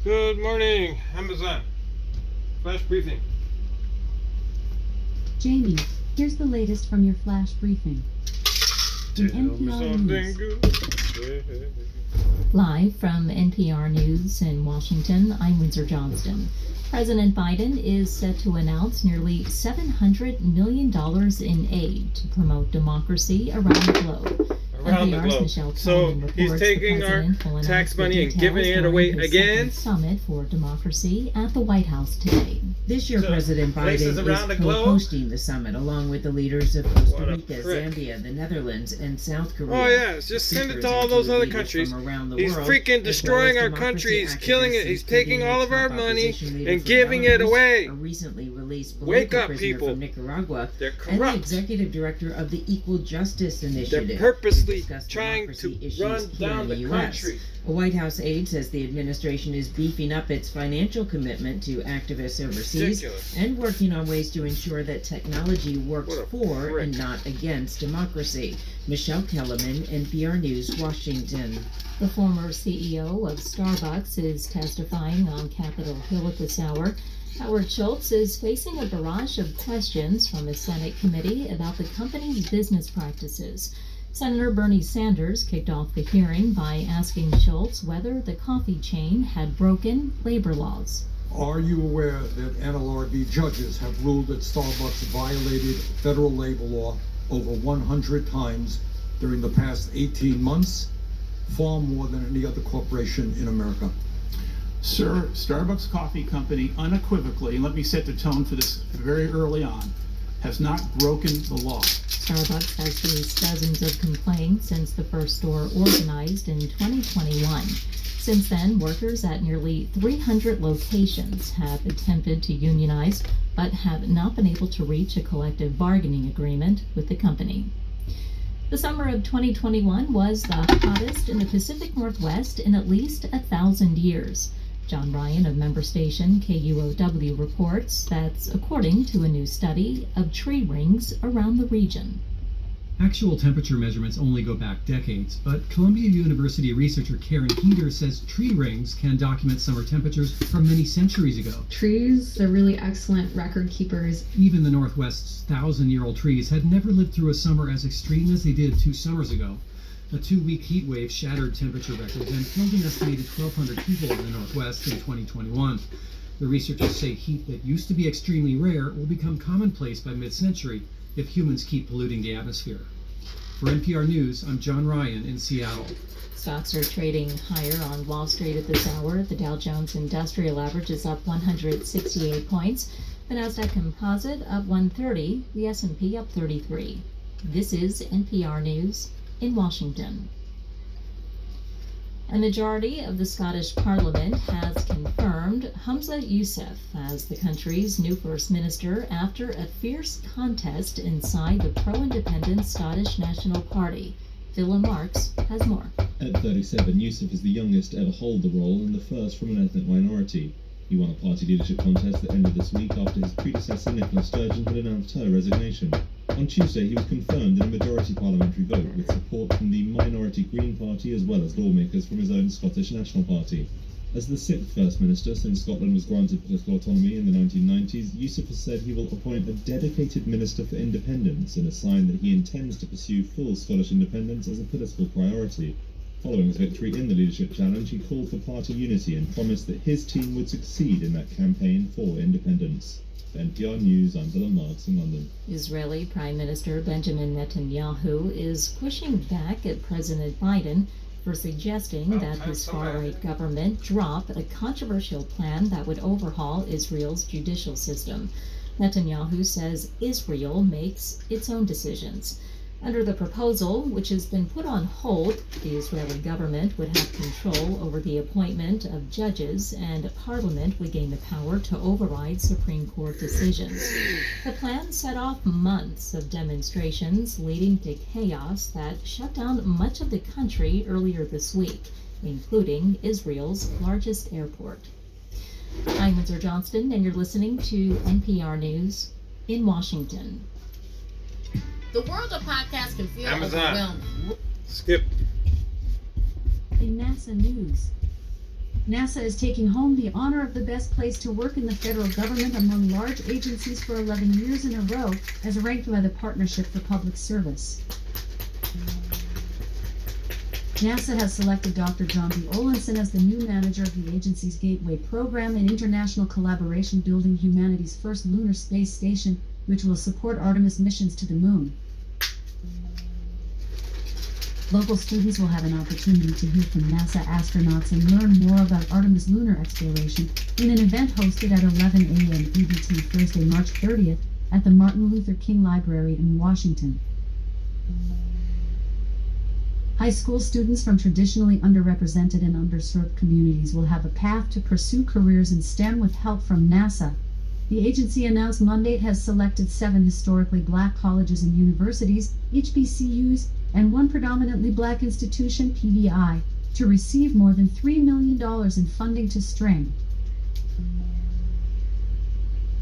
Good morning, Amazon. Flash briefing. Jamie, here's the latest from your flash briefing. In Tell me NPR something News. good. Live from NPR News in Washington, I'm Windsor Johnston. President Biden is set to announce nearly $700 million in aid to promote democracy around the globe. Around the NPR's globe. Michelle So Coleman he's reports taking the our president will tax announce money the and details giving it during away his again? second summit for democracy at the White House today. This year, To President places Biden around the is globe? co-hosting the summit along with the leaders of Costa What a Rica, prick. Zambia, the Netherlands, and South Korea. Oh yeah, just send it to all those other countries. He's freaking destroying our country. He's killing it. He's taking all of our money and giving it away. A recently released Wake political up, prisoner people. from Nicaragua, They're and the corrupt. executive director of the Equal Justice Initiative. They're purposely discuss trying democracy to issues run here down in the the U.S. country. A White House aide says the administration is beefing up its financial commitment to activists overseas Ridiculous. and working on ways to ensure that technology works What a for prick. and not against democracy. Michelle Kellerman, NPR News, Washington. The former CEO of Starbucks is testifying on Capitol Hill at this hour. Howard Schultz is facing a barrage of questions from a Senate committee about the company's business practices. Senator Bernie Sanders kicked off the hearing by asking Schultz whether the coffee chain had broken labor laws. Are you aware that NLRB judges have ruled that Starbucks violated federal labor law over 100 times during the past 18 months? Far more than any other corporation in America. Sir, Starbucks Coffee Company unequivocally, and let me set the tone for this very early on, has not broken the law. Starbucks has faced dozens of complaints since the first store organized in 2021. Since then, workers at nearly 300 locations have attempted to unionize, but have not been able to reach a collective bargaining agreement with the company. The summer of 2021 was the hottest in the Pacific Northwest in at least 1,000 years. John Ryan of member station KUOW reports that's according to a new study of tree rings around the region. Actual temperature measurements only go back decades, but Columbia University researcher Karen Heater says tree rings can document summer temperatures from many centuries ago. Trees are really excellent record keepers. Even the Northwest's 1,000-year-old trees had never lived through a summer as extreme as they did 2 summers ago. A 2-week heat wave shattered temperature records and killed an estimated 1,200 people in the Northwest in 2021. The researchers say heat that used to be extremely rare will become commonplace by mid-century if humans keep polluting the atmosphere. For NPR News, I'm John Ryan in Seattle. Stocks are trading higher on Wall Street at this hour. The Dow Jones Industrial Average is up 168 points. The Nasdaq Composite up 130. The S&P up 33. This is NPR News in Washington. A majority of the Scottish Parliament has confirmed Humza Yousaf as the country's new First Minister after a fierce contest inside the pro-independent Scottish National Party. Phil Marks has more. At 37, Yousaf is the youngest to ever hold the role and the first from an ethnic minority. He won a party leadership contest that ended this week after his predecessor Nicola Sturgeon had announced her resignation. On Tuesday, he was confirmed in a majority parliamentary vote with support from the minority Green Party as well as lawmakers from his own Scottish National Party. As the 6th First Minister since Scotland was granted political autonomy in the 1990s, Yousaf has said he will appoint a dedicated Minister for Independence in a sign that he intends to pursue full Scottish independence as a political priority. Following his victory in the leadership challenge, he called for party unity and promised that his team would succeed in that campaign for independence. For NPR News, I'm Dylan Marks in London. Israeli Prime Minister Benjamin Netanyahu is pushing back at President Biden for suggesting that his far-right government drop a controversial plan that would overhaul Israel's judicial system. Netanyahu says Israel makes its own decisions. Under the proposal, which has been put on hold, the Israeli government would have control over the appointment of judges, and Parliament would gain the power to override Supreme Court decisions. The plan set off months of demonstrations, leading to chaos that shut down much of the country earlier this week, including Israel's largest airport. I'm Windsor Johnston, and you're listening to NPR News in Washington. The world of podcasts can feel Amazon. overwhelming. Skip. In NASA news, NASA is taking home the honor of the best place to work in the federal government among large agencies for 11 years in a row, as ranked by the Partnership for Public Service. NASA has selected Dr. John B. Olenson as the new manager of the agency's Gateway program and international collaboration building humanity's first lunar space station, which will support Artemis missions to the moon. Local students will have an opportunity to hear from NASA astronauts and learn more about Artemis lunar exploration in an event hosted at 11 a.m. EDT Thursday, March 30th at the Martin Luther King Library in Washington. High school students from traditionally underrepresented and underserved communities will have a path to pursue careers in STEM with help from NASA. The agency announced Monday it has selected 7 historically black colleges and universities, HBCUs, and 1 predominantly black institution, PBI, to receive more than $3 million in funding to STRING.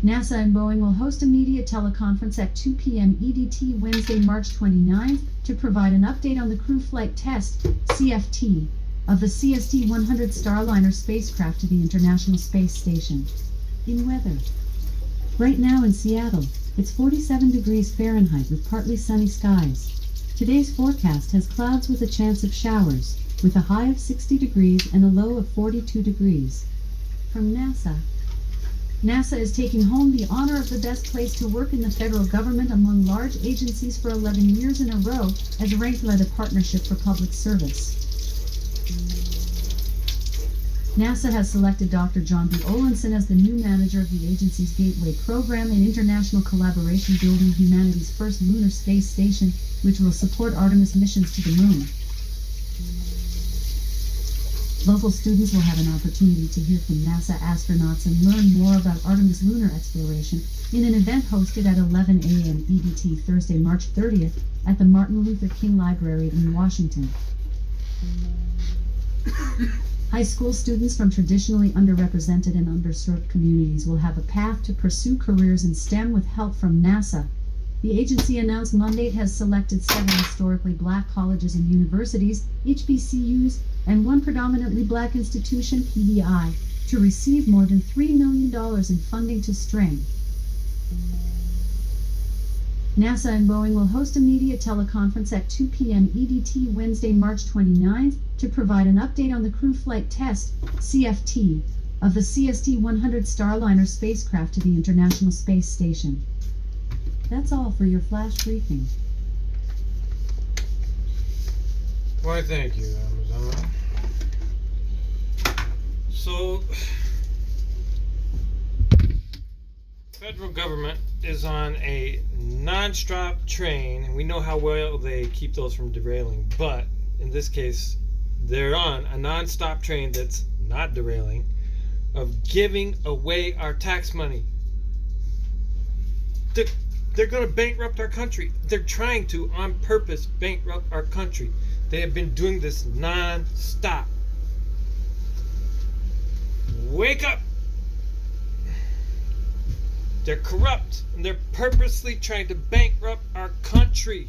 NASA and Boeing will host a media teleconference at 2 p.m. EDT Wednesday, March 29th to provide an update on the crew flight test, CFT, of the CST-100 Starliner spacecraft to the International Space Station. In weather. Right now in Seattle, it's 47 degrees Fahrenheit with partly sunny skies. Today's forecast has clouds with a chance of showers, with a high of 60 degrees and a low of 42 degrees. From NASA. NASA is taking home the honor of the best place to work in the federal government among large agencies for 11 years in a row, as ranked by the Partnership for Public Service. NASA has selected Dr. John B. Olenson as the new manager of the agency's Gateway program and international collaboration building humanity's first lunar space station, which will support Artemis missions to the moon. Local students will have an opportunity to hear from NASA astronauts and learn more about Artemis lunar exploration in an event hosted at 11 a.m. EDT Thursday, March 30th at the Martin Luther King Library in Washington. High school students from traditionally underrepresented and underserved communities will have a path to pursue careers in STEM with help from NASA. The agency announced Monday it has selected 7 historically black colleges and universities, HBCUs, and 1 predominantly black institution, PBI, to receive more than $3 million in funding to STRING. NASA and Boeing will host a media teleconference at 2 p.m. EDT Wednesday, March 29th to provide an update on the crew flight test, CFT, of the CST-100 Starliner spacecraft to the International Space Station. That's all for your flash briefing. Why, thank you, Amazon. So, federal government is on a non-stop train, and we know how well they keep those from derailing, but in this case, they're on a non-stop train that's not derailing, of giving away our tax money. They're going to bankrupt our country. They're trying to, on purpose, bankrupt our country. They have been doing this non-stop. Wake up! They're corrupt, and they're purposely trying to bankrupt our country.